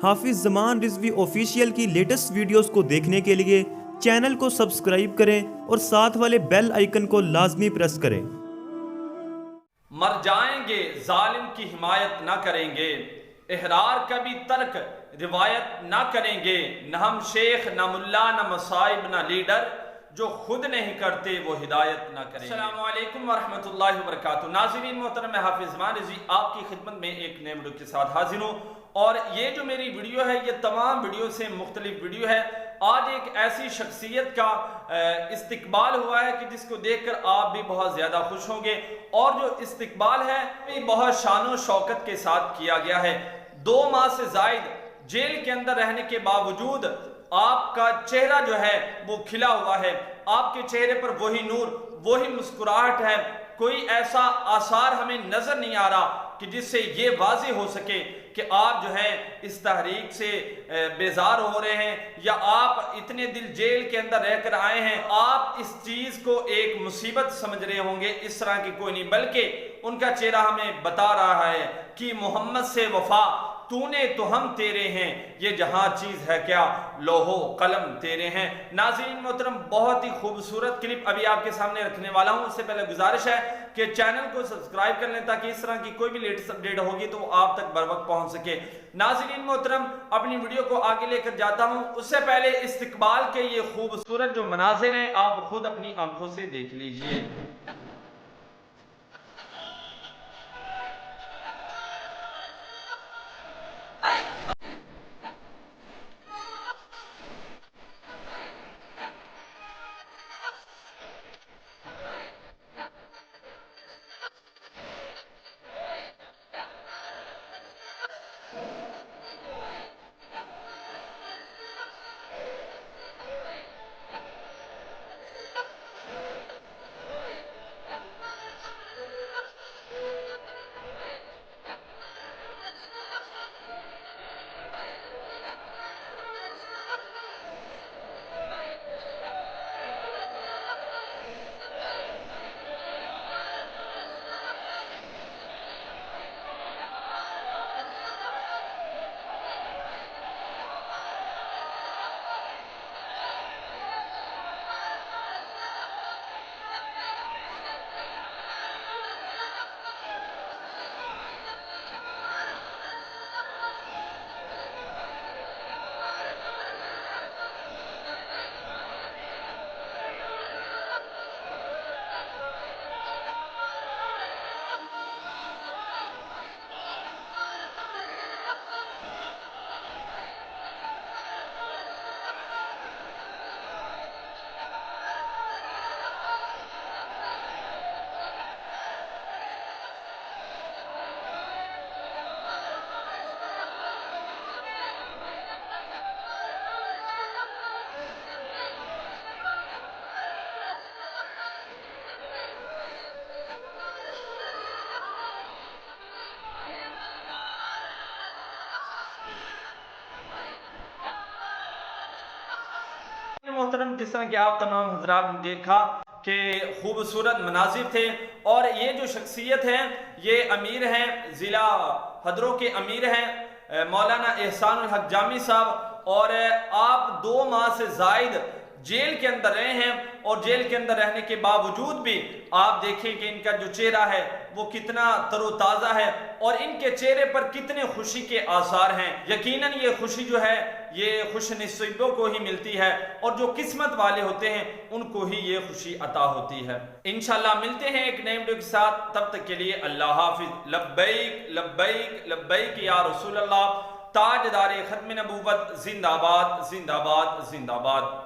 हाफिज Zaman Rizvi official की latest videos को देखने के लिए चैनल को सब्सक्राइब करें और साथ वाले बेल आइकन को लाजमी प्रेस करें। मर जाएंगे जालिम की हिमायत ना करेंगे, इहरार कभी तर्क रिवायत ना करेंगे। न हम शेख न मुल्ला न मसाइब न लीडर, जो खुद नहीं करते वो हिदायत ना करेंगे। अस्सलामु अलैकुम वरहमतुल्लाहि वबरकातुहू। नाज़रीन मोहतरम, मैं हाफिज जमान रिजवी आपकी खिदमत में एक नए वीडियो के साथ हाजिर हूँ। और ये जो मेरी वीडियो है, ये तमाम वीडियो से मुख्तलिफ वीडियो है। आज एक ऐसी शख्सियत का इस्तिकबाल हुआ है कि जिसको देखकर आप भी बहुत ज़्यादा खुश होंगे। और जो इस्तिकबाल है ये बहुत शान शौकत के साथ किया गया है। 2 माह से जायद जेल के अंदर रहने के बावजूद आपका चेहरा जो है वो खिला हुआ है। आपके चेहरे पर वही नूर, वही मुस्कुराहट है। कोई ऐसा आसार हमें नजर नहीं आ रहा कि जिससे ये वाज़ेह हो सके कि आप जो है इस तहरीक से बेजार हो रहे हैं या आप इतने दिल जेल के अंदर रहकर आए हैं। आप इस चीज को एक मुसीबत समझ रहे होंगे, इस तरह की कोई नहीं, बल्कि उनका चेहरा हमें बता रहा है कि मोहम्मद से वफा तूने तो हम तेरे हैं, ये जहां चीज है क्या लोहो कलम तेरे हैं। नाज़रीन मोहतरम, बहुत ही खूबसूरत क्लिप अभी आपके सामने रखने वाला हूं। उससे पहले गुजारिश है कि चैनल को सब्सक्राइब कर लें ताकि इस तरह की कोई भी लेटेस्ट अपडेट होगी तो वो आप तक बर वक्त पहुंच सके। नाज़रीन मोहतरम, अपनी वीडियो को आगे लेकर जाता हूं। उससे पहले इस्तिकबाल के ये खूबसूरत जो मनाज़िर हैं आप खुद अपनी आंखों से देख लीजिए। मोहतरम, जिस तरह के आप तमाम हजरात ने देखा कि खूबसूरत मनाजिर थे। और ये जो शख्सियत है ये अमीर हैं, ज़िला हदरों के अमीर हैं मौलाना एहसानुल हक जामी साहब। और आप 2 माह से जायद जेल के अंदर रहे हैं और जेल के अंदर रहने के बावजूद भी आप देखें कि इनका जो चेहरा है वो कितना तरोताज़ा है और इनके चेहरे पर कितने खुशी के आसार हैं। यकीनन ये खुशी जो है ये खुश नसीबों को ही मिलती है और जो किस्मत वाले होते हैं उनको ही ये खुशी अता होती है। इंशाल्लाह मिलते हैं एक नए वीडियो के साथ, तब तक के लिए अल्लाह हाफिज। लब्बैक लब्बैक लब्बैक या रसूल अल्लाह। ताजदार खत्म नबूवत जिंदाबाद जिंदाबाद जिंदाबाद।